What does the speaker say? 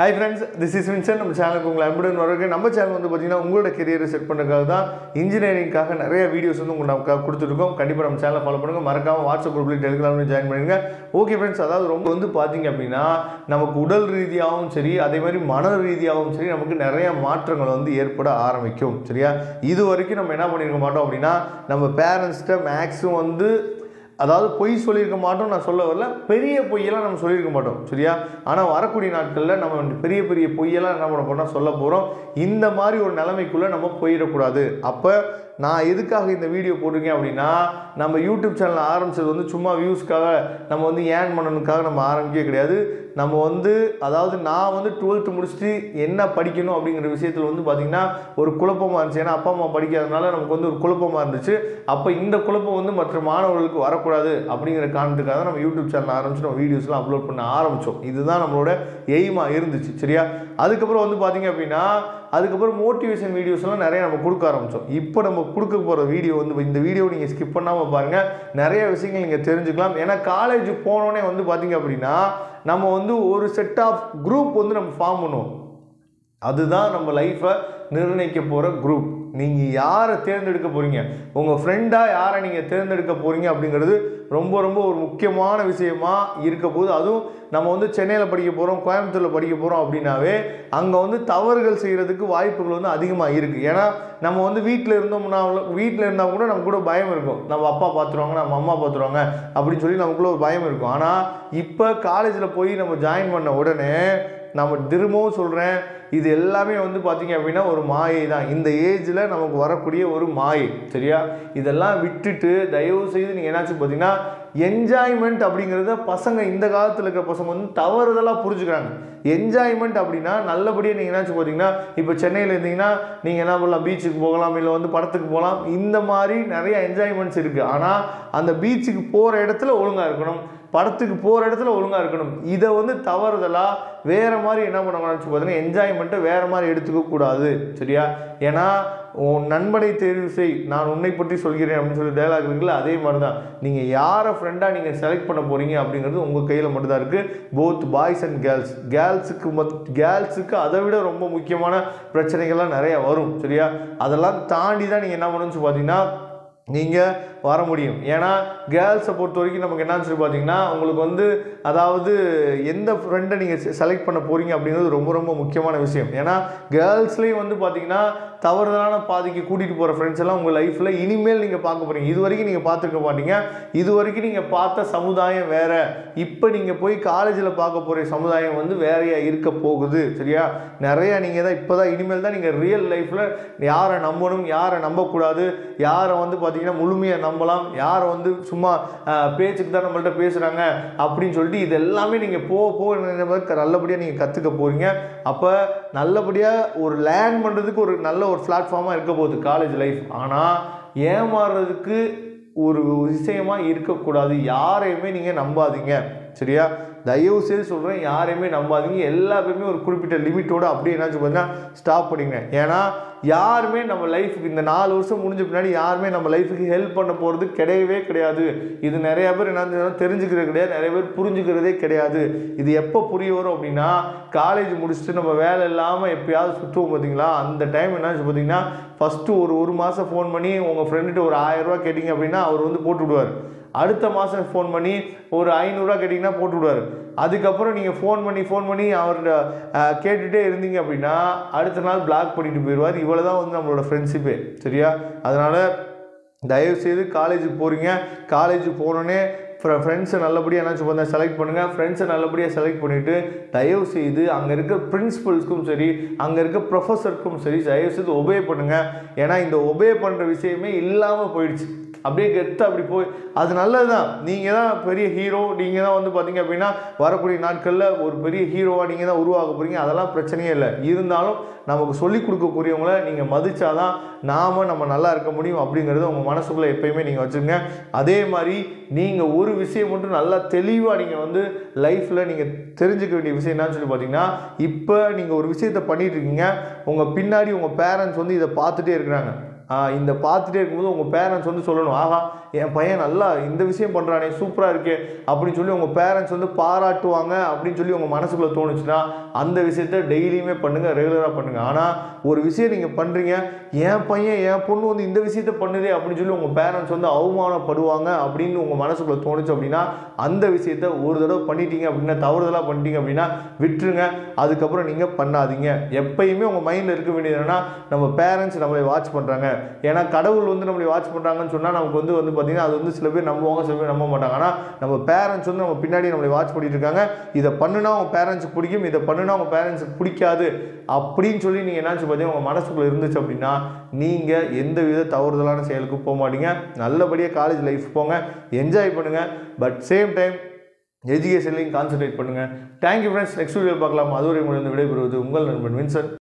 Hi friends, this is Vincent. நம்ம சேனலுக்கு உங்களை அன்புடன் வரவேற்கிறேன். நம்ம சேனல் வந்து பார்த்தீங்கன்னா உங்களோட கெரியரை செட் பண்ணுறதுக்காக தான் இன்ஜினியரிங்காக நிறைய வீடியோஸ் வந்து உங்களுக்கு கொடுத்துருக்கோம். கண்டிப்பாக நம்ம சேனலை ஃபாலோ பண்ணுங்கள். மறக்காமல் வாட்ஸ்அப் குரூப்லேயும் டெலிகிராம்லையும் ஜாயின் பண்ணிடுங்க. ஓகே ஃப்ரெண்ட்ஸ், அதாவது ரொம்ப வந்து பார்த்தீங்க அப்படின்னா நமக்கு உடல் ரீதியாகவும் சரி, அதே மாதிரி மன ரீதியாகவும் சரி, நமக்கு நிறைய மாற்றங்கள் வந்து ஏற்பட ஆரம்பிக்கும். சரியா? இது வரைக்கும் நம்ம என்ன பண்ணியிருக்க மாட்டோம் அப்படின்னா நம்ம பேரண்ட்ஸ்கிட்ட மேக்ஸிமம் வந்து அதாவது பொய் சொல்லியிருக்க மாட்டோம். நான் சொல்ல வரல, பெரிய பொய்யெல்லாம் நம்ம சொல்லியிருக்க மாட்டோம். சரியா? ஆனால் வரக்கூடிய நாட்களில் நம்ம பெரிய பெரிய பொய்யெல்லாம் என்ன பண்ண போகிறோம், சொல்ல போகிறோம். இந்த மாதிரி ஒரு நிலைமைக்குள்ளே நம்ம போயிடக்கூடாது. அப்போ நான் எதுக்காக இந்த வீடியோ போட்டிருக்கேன் அப்படின்னா, நம்ம யூடியூப் சேனல் ஆரம்பித்தது வந்து சும்மா வியூஸ்க்காக நம்ம வந்து ஏர்ன் பண்ணணுக்காக நம்ம ஆரம்பிக்கவே கிடையாது. நம்ம வந்து அதாவது நான் வந்து 12th முடிச்சுட்டு என்ன படிக்கணும் அப்படிங்கிற விஷயத்தில் வந்து பார்த்திங்கன்னா ஒரு குழப்பமாக இருந்துச்சு. ஏன்னா அப்பா அம்மா படிக்காதனால நமக்கு வந்து ஒரு குழப்பமாக இருந்துச்சு. அப்போ இந்த குழப்பம் வந்து மற்ற மாணவர்களுக்கு வரக்கூடாது அப்படிங்கிற காரணத்துக்காக தான் நம்ம யூடியூப் சேனல் ஆரம்பிச்சு நம்ம வீடியோஸ்லாம் அப்லோட் பண்ண ஆரம்பித்தோம். இதுதான் நம்மளோட எய்மாக இருந்துச்சு. சரியா? அதுக்கப்புறம் வந்து பார்த்திங்க அப்படின்னா அதுக்கப்புறம் மோட்டிவேஷன் வீடியோஸ்லாம் நிறைய நம்ம கொடுக்க ஆரம்பித்தோம். இப்போ நம்ம கொடுக்க போகிற வீடியோ வந்து இந்த வீடியோ நீங்கள் ஸ்கிப் பண்ணாமல் பாருங்கள். நிறைய விஷயங்கள் நீங்கள் தெரிஞ்சுக்கலாம். ஏன்னா காலேஜ் போனோடனே வந்து பார்த்திங்க அப்படின்னா நம்ம வந்து ஒரு செட் ஆஃப் குரூப் வந்து நம்ம ஃபார்ம் பண்ணுவோம். அதுதான் நம்ம லைஃப்பை நிர்ணயிக்க போகிற குரூப். நீங்கள் யாரை தேர்ந்தெடுக்க போகிறீங்க, உங்கள் ஃப்ரெண்டாக யாரை நீங்கள் தேர்ந்தெடுக்க போகிறீங்க அப்படிங்கிறது ரொம்ப ரொம்ப ஒரு முக்கியமான விஷயமா இருக்க போது. அதுவும் நம்ம வந்து சென்னையில் படிக்க போகிறோம், கோயம்புத்தூரில் படிக்க போகிறோம் அப்படின்னாவே அங்கே வந்து தவறுகள் செய்கிறதுக்கு வாய்ப்புகள் வந்து அதிகமாக இருக்குது. ஏன்னா நம்ம வந்து வீட்டில் இருந்தால் கூட நமக்கு கூட பயம் இருக்கும். நம்ம அப்பா பார்த்துருவாங்க, நம்ம அம்மா பார்த்துருவாங்க அப்படின்னு சொல்லி நமக்குள்ள ஒரு பயம் இருக்கும். ஆனால் இப்போ காலேஜில் போய் நம்ம ஜாயின் பண்ண உடனே நம்ம திரும்பவும் சொல்கிறேன், இது எல்லாமே வந்து பார்த்திங்க அப்படின்னா ஒரு மாயை தான். இந்த ஏஜில் நமக்கு வரக்கூடிய ஒரு மாயை. சரியா? இதெல்லாம் விட்டுட்டு தயவு செய்து நீங்கள் என்னாச்சு பார்த்தீங்கன்னா என்ஜாய்மெண்ட் அப்படிங்கிறத பசங்க இந்த காலத்தில் இருக்கிற பசங்க வந்து தவறுதலாக புரிஞ்சுக்கிறாங்க. என்ஜாய்மெண்ட் அப்படின்னா நல்லபடியாக நீங்கள் என்னாச்சு பார்த்தீங்கன்னா இப்போ சென்னையில் இருந்தீங்கன்னா நீங்கள் என்ன பண்ணலாம், பீச்சுக்கு போகலாம், இல்லை வந்து படத்துக்கு போகலாம். இந்த மாதிரி நிறைய என்ஜாய்மெண்ட்ஸ் இருக்குது. ஆனால் அந்த பீச்சுக்கு போகிற இடத்துல ஒழுங்காக இருக்கணும், படத்துக்கு போகிற இடத்துல ஒழுங்காக இருக்கணும். இதை வந்து தவறுதலாக வேறு மாதிரி என்ன பண்ணணும்னு பார்த்தீங்கன்னா என்ஜாய்மெண்ட்டை வேறு மாதிரி எடுத்துக்கக்கூடாது. சரியா? ஏன்னா உன் நண்பனை தேர்வு செய், நான் உன்னை பற்றி சொல்கிறேன் அப்படின்னு சொல்லி டைலாக் இருக்குல்ல, அதே மாதிரி தான். நீங்கள் யாரை ஃப்ரெண்டாக நீங்கள் செலக்ட் பண்ண போகிறீங்க அப்படிங்கிறது உங்கள் கையில் மட்டும்தான் இருக்குது. Both boys and girls. கேர்ள்ஸுக்கு அதை விட ரொம்ப முக்கியமான பிரச்சனைகள்லாம் நிறையா வரும். சரியா? அதெல்லாம் தாண்டி தான் நீங்கள் என்ன பண்ணணும்னு பார்த்தீங்கன்னா நீங்கள் வர முடியும். ஏன்னா கேர்ள்ஸை பொறுத்த வரைக்கும் நமக்கு என்னன்னு சொல்லி பார்த்தீங்கன்னா உங்களுக்கு வந்து அதாவது எந்த ஃப்ரெண்டை நீங்கள் செலக்ட் பண்ண போகிறீங்க அப்படிங்கிறது ரொம்ப ரொம்ப முக்கியமான விஷயம். ஏன்னா கேர்ள்ஸ்லேயும் வந்து பார்த்தீங்கன்னா தவறுதலான பாதைக்கு கூட்டிகிட்டு போகிற ஃப்ரெண்ட்ஸ் எல்லாம் உங்கள் லைஃப்பில் இனிமேல் நீங்கள் பார்க்க போகிறீங்க. இது வரைக்கும் நீங்கள் பார்த்துருக்க மாட்டீங்க. இது வரைக்கும் நீங்கள் பார்த்த சமுதாயம் வேறு. இப்போ நீங்கள் போய் காலேஜில் பார்க்க போகிற சமுதாயம் வந்து வேறையாக இருக்க போகுது. சரியா? நிறையா நீங்கள் தான் இப்போ தான் இனிமேல் தான் நீங்கள் ரியல் லைஃப்பில் யாரை நம்பணும், யாரை நம்பக்கூடாது, யாரை வந்து பார்த்தீங்கன்னா முழுமையாக நம்பலாம், யாரை வந்து சும்மா பேச்சுக்கு தான் நம்மள்ட்ட பேசுகிறாங்க அப்படின்னு சொல்லிட்டு இது எல்லாமே நீங்கள் போக நல்லபடியாக நீங்கள் கற்றுக்க போகிறீங்க. அப்போ நல்லபடியாக ஒரு லேர்ன் பண்ணுறதுக்கு ஒரு நல்ல ஒரு பிளாட்ஃபார்மாக இருக்க போகுது காலேஜ் லைஃப். ஆனால் ஏமாறுறதுக்கு ஒரு விஷயமா இருக்கக்கூடாது. யாரையுமே நீங்கள் நம்பாதீங்க. சரியா? தயவு செய்து சொல்கிறேன், யாரையுமே நம்பாதீங்க. எல்லா பேருமே ஒரு குறிப்பிட்ட லிமிட்டோடு அப்படியே என்னாச்சு பார்த்தீங்கன்னா ஸ்டாப் பண்ணிங்க. ஏன்னா யாருமே நம்ம லைஃபுக்கு இந்த 4 வருஷம் முடிஞ்ச பின்னாடி யாருமே நம்ம லைஃபுக்கு ஹெல்ப் பண்ண போகிறது கிடையவே கிடையாது. இது நிறையா பேர் என்ன தெரிஞ்சுக்கிறது கிடையாது, நிறைய பேர் புரிஞ்சுக்கிறதே கிடையாது. இது எப்போ புரிய வரும் அப்படின்னா காலேஜ் முடிச்சுட்டு நம்ம வேலை இல்லாமல் எப்போயாவது சுற்றுவோம் பார்த்தீங்களா, அந்த டைம் என்னாச்சு பார்த்தீங்கன்னா ஃபஸ்ட்டு ஒரு மாதம் ஃபோன் பண்ணி உங்கள் ஃப்ரெண்டுகிட்ட ஒரு 1000 ரூபா கேட்டிங்க அப்படின்னா அவர் வந்து போட்டு விடுவார். அடுத்த மாதம் ஃபோன் பண்ணி ஒரு 500 ரூபா கேட்டிங்கன்னா போட்டு விடுவார். அதுக்கப்புறம் நீங்கள் ஃபோன் பண்ணி அவர்கிட்ட கேட்டுகிட்டே இருந்தீங்க அப்படின்னா அடுத்த நாள் பிளாக் பண்ணிட்டு போயிடுவார். இவ்வளோ தான் வந்து நம்மளோட ஃப்ரெண்ட்ஷிப்பே. சரியா? அதனால் தயவுசெய்து காலேஜுக்கு போகிறீங்க, காலேஜுக்கு போனோடனே ஃப்ரெண்ட்ஸை நல்லபடியாக என்னாச்சு பார்த்தா செலக்ட் பண்ணுங்கள். ஃப்ரெண்ட்ஸை நல்லபடியாக செலக்ட் பண்ணிவிட்டு தயவு செய்து அங்கே இருக்க பிரின்சிபல்ஸ்க்கும் சரி, அங்கே இருக்க ப்ரொஃபஸருக்கும் சரி தயவு செய்து ஒபே பண்ணுங்கள். ஏன்னா இந்த ஒபே பண்ணுற விஷயமே இல்லாமல் போயிடுச்சு. அப்படியே கெத்து அப்படி போய் அது நல்லது தான். நீங்கள் தான் பெரிய ஹீரோ, நீங்கள் தான் வந்து பார்த்தீங்க அப்படின்னா வரக்கூடிய நாட்களில் ஒரு பெரிய ஹீரோவாக நீங்கள் தான் உருவாக போகிறீங்க. அதெல்லாம் பிரச்சனையே இல்லை. இருந்தாலும் நமக்கு சொல்லிக் கொடுக்கக்கூடியவங்கள நீங்கள் மதித்தாதான் நம்ம நல்லா இருக்க முடியும் அப்படிங்கிறத உங்கள் மனசுக்குள்ளே எப்பயுமே நீங்கள் வச்சுருங்க. அதே மாதிரி நீங்கள் ஒரு விஷயம் மட்டும் நல்லா தெளிவாக நீங்கள் வந்து லைஃப்பில் நீங்கள் தெரிஞ்சுக்க வேண்டிய விஷயம் என்னன்னு சொல்லி பார்த்தீங்கன்னா, இப்போ நீங்கள் ஒரு விஷயத்தை பண்ணிகிட்டு இருக்கீங்க, உங்கள் பின்னாடி உங்கள் பேரண்ட்ஸ் வந்து இதை பார்த்துட்டே இருக்கிறாங்க. இந்த பார்த்துட்டே இருக்கும்போது உங்கள் பேரண்ட்ஸ் வந்து சொல்லணும், ஆஹா என் பையன் நல்லா இந்த விஷயம் பண்ணுறானே சூப்பராக இருக்கே அப்படின்னு சொல்லி உங்கள் பேரண்ட்ஸ் வந்து பாராட்டுவாங்க அப்படின்னு சொல்லி உங்கள் மனசுக்குள்ளே தோணுச்சுன்னா அந்த விஷயத்த டெய்லியுமே பண்ணுங்கள், ரெகுலராக பண்ணுங்கள். ஆனால் ஒரு விஷயம் நீங்கள் பண்ணுறீங்க, என் பையன் என் பொண்ணு வந்து இந்த விஷயத்த பண்ணுதே அப்படின்னு சொல்லி உங்கள் பேரண்ட்ஸ் வந்து அவமானப்படுவாங்க அப்படின்னு உங்கள் மனசுக்குள்ளே தோணுச்சு அப்படின்னா அந்த விஷயத்த ஒரு தடவை பண்ணிட்டீங்க அப்படின்னா, தவறுதலாக பண்ணிட்டீங்க அப்படின்னா விட்டுருங்க. அதுக்கப்புறம் நீங்கள் பண்ணாதீங்க. எப்பயுமே உங்கள் மைண்டில் இருக்க வேண்டியது என்னன்னா, நம்ம பேரண்ட்ஸ் நம்மளை வாட்ச் பண்ணுறாங்க. ஏன்னா கடவுள் வந்து நம்மளை வாட்ச் பண்ணுறாங்கன்னு சொன்னால் நமக்கு வந்து பார்த்தீங்கன்னா அது வந்து சில பேர் நம்புவாங்க, சில பேர் நம்ப மாட்டாங்க. ஆனால் நம்ம பேரண்ட்ஸ் வந்து நம்ம பின்னாடி நம்மளை வாட்ச் பண்ணிட்டு இருக்காங்க. இதை பண்ணுனா உங்கள் பேரண்ட்ஸுக்கு பிடிக்கும், இதை பண்ணுனா உங்கள் பேரண்ட்ஸுக்கு பிடிக்காது அப்படின்னு சொல்லி நீங்கள் என்னாச்சு பார்த்தீங்கன்னா உங்கள் மனசுக்குள்ளே இருந்துச்சு அப்படின்னா நீங்கள் எந்த வித தவறுதலான செயலுக்கு போக மாட்டீங்க. நல்லபடியாக காலேஜ் லைஃப் போங்க, என்ஜாய் பண்ணுங்கள். பட் சேம் டைம் எஜுகேஷன்லையும் கான்சன்ட்ரேட் பண்ணுங்கள். Thank you friends. நெக்ஸ்ட் வீடியோ பார்க்கலாம். அதுவரை முடிந்து விடைபெறுவது உங்கள் நண்பன் வின்சென்ட்.